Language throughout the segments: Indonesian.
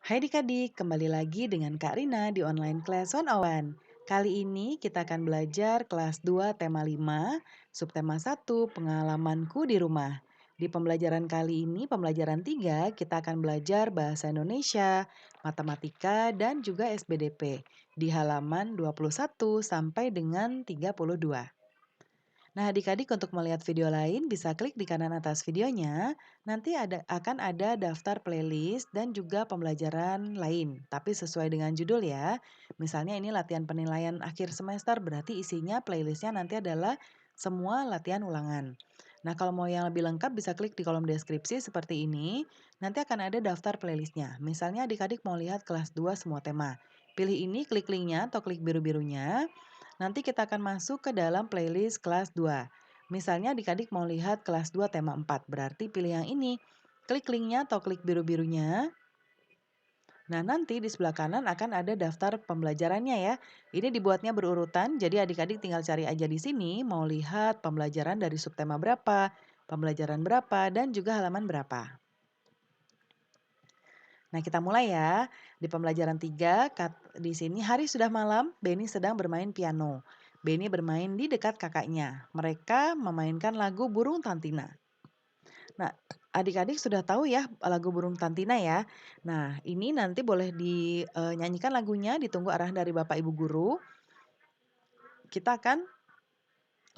Hai adik-adik, kembali lagi dengan Kak Rina di online class 101. Kali ini kita akan belajar kelas 2 tema 5, subtema 1, pengalamanku di rumah. Di pembelajaran kali ini, pembelajaran 3, kita akan belajar bahasa Indonesia, matematika, dan juga SBDP di halaman 21 sampai dengan 32. Nah, adik-adik untuk melihat video lain bisa klik di kanan atas videonya. Nanti akan ada daftar playlist dan juga pembelajaran lain, tapi sesuai dengan judul ya. Misalnya ini latihan penilaian akhir semester, berarti isinya playlistnya nanti adalah semua latihan ulangan. Nah, kalau mau yang lebih lengkap bisa klik di kolom deskripsi seperti ini. Nanti akan ada daftar playlistnya. Misalnya adik-adik mau lihat kelas 2 semua tema. Pilih ini, klik linknya atau klik biru-birunya. Nanti kita akan masuk ke dalam playlist kelas 2. Misalnya adik-adik mau lihat kelas 2 tema 4, berarti pilih yang ini. Klik linknya atau klik biru-birunya. Nah, nanti di sebelah kanan akan ada daftar pembelajarannya ya. Ini dibuatnya berurutan, jadi adik-adik tinggal cari aja di sini mau lihat pembelajaran dari subtema berapa, pembelajaran berapa, dan juga halaman berapa. Nah, kita mulai ya. Di pembelajaran 3, di sini hari sudah malam, Benny sedang bermain piano. Benny bermain di dekat kakaknya. Mereka memainkan lagu Burung Tantina. Nah, adik-adik sudah tahu ya lagu Burung Tantina ya. Nah, ini nanti boleh dinyanyikan lagunya, ditunggu arahan dari Bapak Ibu guru. Kita akan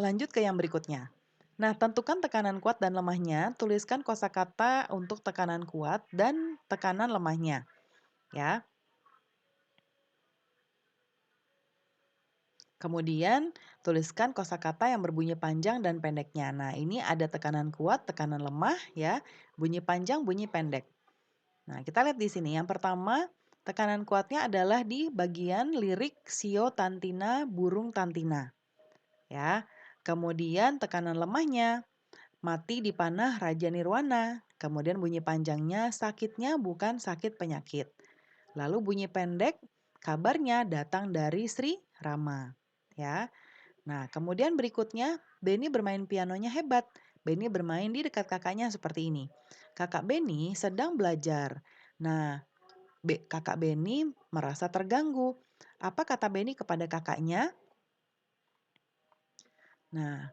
lanjut ke yang berikutnya. Nah, tentukan tekanan kuat dan lemahnya, tuliskan kosakata untuk tekanan kuat dan tekanan lemahnya, ya. Kemudian tuliskan kosakata yang berbunyi panjang dan pendeknya. Nah, ini ada tekanan kuat, tekanan lemah ya, bunyi panjang, bunyi pendek. Nah, kita lihat di sini. Yang pertama, tekanan kuatnya adalah di bagian lirik Sio Tantina Burung Tantina. Ya. Kemudian tekanan lemahnya mati di panah Raja Nirwana. Kemudian bunyi panjangnya sakitnya bukan sakit penyakit. Lalu bunyi pendek kabarnya datang dari Sri Rama. Ya. Nah, kemudian berikutnya, Benny bermain pianonya hebat. Benny bermain di dekat kakaknya seperti ini. Kakak Benny sedang belajar. Nah, kakak Benny merasa terganggu. Apa kata Benny kepada kakaknya? Nah,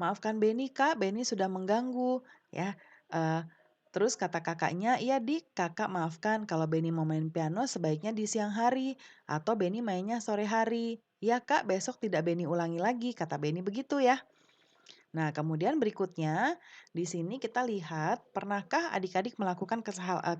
maafkan Benny kak, Benny sudah mengganggu. Ya, eh, terus kata kakaknya, iya dik, kakak maafkan kalau Benny mau main piano sebaiknya di siang hari. Atau Benny mainnya sore hari. Ya kak, besok tidak Benny ulangi lagi, kata Benny begitu ya. Nah, kemudian berikutnya di sini kita lihat, pernahkah adik-adik melakukan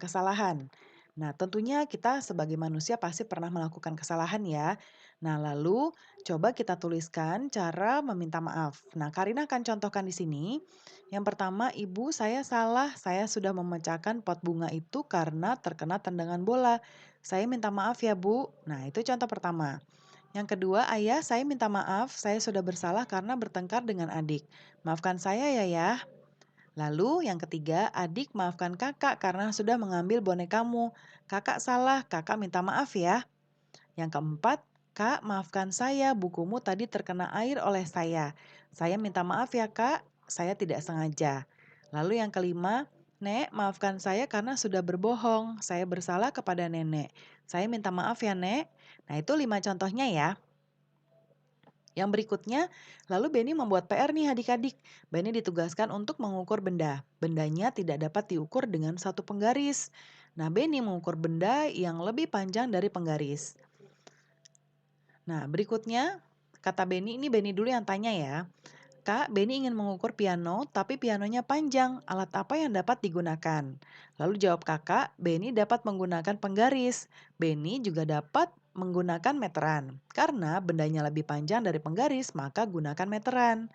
kesalahan? Nah, tentunya kita sebagai manusia pasti pernah melakukan kesalahan ya. Nah, lalu coba kita tuliskan cara meminta maaf. Nah, Karina akan contohkan di sini. Yang pertama, Ibu saya salah, saya sudah memecahkan pot bunga itu karena terkena tendangan bola. Saya minta maaf ya Bu. Nah, itu contoh pertama. Yang kedua, ayah, saya minta maaf, saya sudah bersalah karena bertengkar dengan adik. Maafkan saya ya. Lalu yang ketiga, adik maafkan kakak karena sudah mengambil bonekamu. Kakak salah, kakak minta maaf ya. Yang keempat, kak maafkan saya, bukumu tadi terkena air oleh saya. Saya minta maaf ya kak, saya tidak sengaja. Lalu yang kelima, Nek, maafkan saya karena sudah berbohong. Saya bersalah kepada nenek. Saya minta maaf ya, Nek. Nah, itu 5 contohnya ya. Yang berikutnya, lalu Benny membuat PR nih adik-adik. Benny ditugaskan untuk mengukur benda. Bendanya tidak dapat diukur dengan satu penggaris. Nah, Benny mengukur benda yang lebih panjang dari penggaris. Nah, berikutnya, kata Benny, ini Benny dulu yang tanya ya. Kak, Benny ingin mengukur piano, tapi pianonya panjang. Alat apa yang dapat digunakan? Lalu jawab kakak, Benny dapat menggunakan penggaris. Benny juga dapat menggunakan meteran. Karena bendanya lebih panjang dari penggaris, maka gunakan meteran.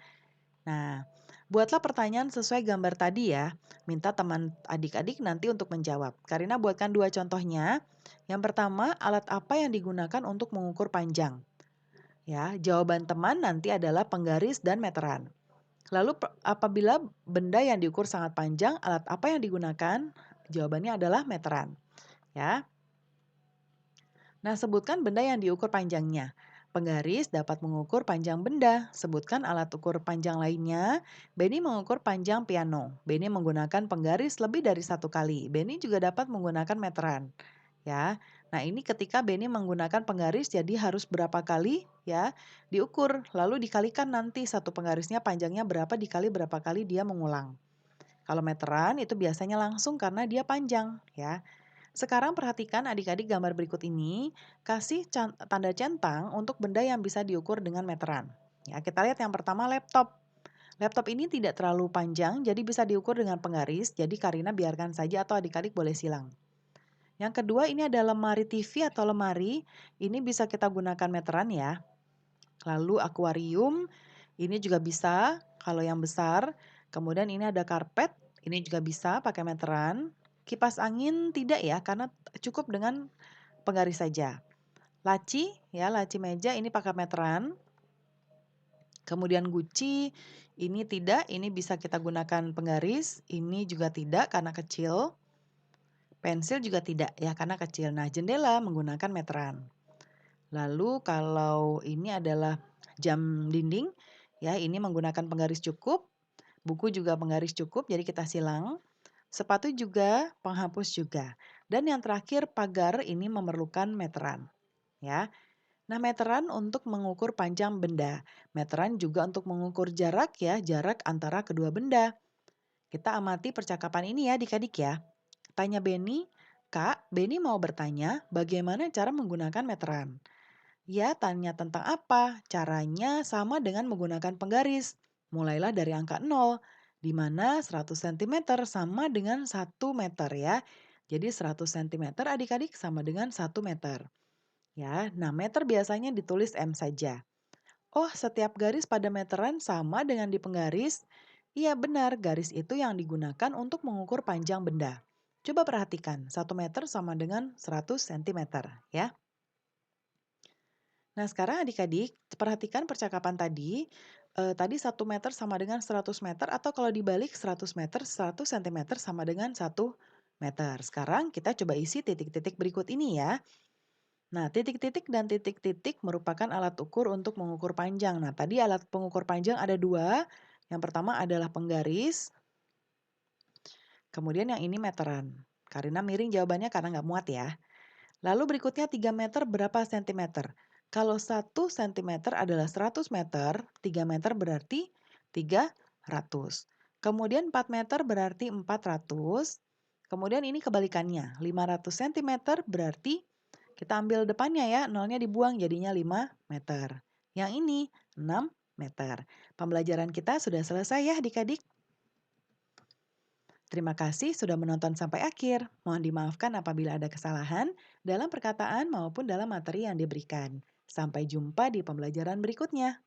Nah, buatlah pertanyaan sesuai gambar tadi ya. Minta teman adik-adik nanti untuk menjawab. Karina buatkan 2 contohnya. Yang pertama, alat apa yang digunakan untuk mengukur panjang? Ya, jawaban teman nanti adalah penggaris dan meteran. Lalu apabila benda yang diukur sangat panjang, alat apa yang digunakan? Jawabannya adalah meteran. Ya. Nah, sebutkan benda yang diukur panjangnya. Penggaris dapat mengukur panjang benda. Sebutkan alat ukur panjang lainnya. Benny mengukur panjang piano. Benny menggunakan penggaris lebih dari satu kali. Benny juga dapat menggunakan meteran. Ya, nah ini ketika Benny menggunakan penggaris, jadi harus berapa kali ya diukur. Lalu dikalikan nanti satu penggarisnya panjangnya berapa dikali berapa kali dia mengulang. Kalau meteran itu biasanya langsung karena dia panjang ya. Sekarang perhatikan adik-adik gambar berikut ini, kasih tanda centang untuk benda yang bisa diukur dengan meteran. Ya, kita lihat yang pertama laptop. Laptop ini tidak terlalu panjang, jadi bisa diukur dengan penggaris, jadi Karina biarkan saja atau adik-adik boleh silang. Yang kedua ini ada lemari TV atau lemari, ini bisa kita gunakan meteran ya. Lalu akuarium, ini juga bisa kalau yang besar. Kemudian ini ada karpet, ini juga bisa pakai meteran. Kipas angin tidak ya, karena cukup dengan penggaris saja. Laci, ya laci meja ini pakai meteran. Kemudian guci, ini tidak, ini bisa kita gunakan penggaris. Ini juga tidak karena kecil. Pensil juga tidak ya, karena kecil. Nah, jendela menggunakan meteran. Lalu kalau ini adalah jam dinding, ya ini menggunakan penggaris cukup. Buku juga penggaris cukup, jadi kita silang. Sepatu juga, penghapus juga. Dan yang terakhir pagar ini memerlukan meteran. Ya, nah meteran untuk mengukur panjang benda. Meteran juga untuk mengukur jarak ya, jarak antara kedua benda. Kita amati percakapan ini ya adik-adik ya. Tanya Benny, Kak, Benny mau bertanya bagaimana cara menggunakan meteran. Ya, tanya tentang apa? Caranya sama dengan menggunakan penggaris. Mulailah dari angka 0, di mana 100 cm sama dengan 1 meter ya. Jadi 100 cm adik-adik sama dengan 1 meter. Ya, nah meter biasanya ditulis M saja. Oh, setiap garis pada meteran sama dengan di penggaris? Iya benar, garis itu yang digunakan untuk mengukur panjang benda. Coba perhatikan, 1 meter sama dengan 100 cm ya. Nah, sekarang adik-adik perhatikan percakapan tadi. Tadi 1 meter sama dengan 100 meter atau kalau dibalik 100 meter, 100 cm sama dengan 1 meter. Sekarang kita coba isi titik-titik berikut ini ya. Nah, titik-titik dan titik-titik merupakan alat ukur untuk mengukur panjang. Nah, tadi alat pengukur panjang ada dua. Yang pertama adalah penggaris, kemudian yang ini meteran. Karina miring jawabannya karena nggak muat ya. Lalu berikutnya 3 meter berapa sentimeter? Kalau 1 cm adalah 100 meter, 3 meter berarti 300. Kemudian 4 meter berarti 400. Kemudian ini kebalikannya, 500 cm berarti kita ambil depannya ya, nolnya dibuang jadinya 5 meter. Yang ini 6 meter. Pembelajaran kita sudah selesai ya adik-adik. Terima kasih sudah menonton sampai akhir. Mohon dimaafkan apabila ada kesalahan dalam perkataan maupun dalam materi yang diberikan. Sampai jumpa di pembelajaran berikutnya.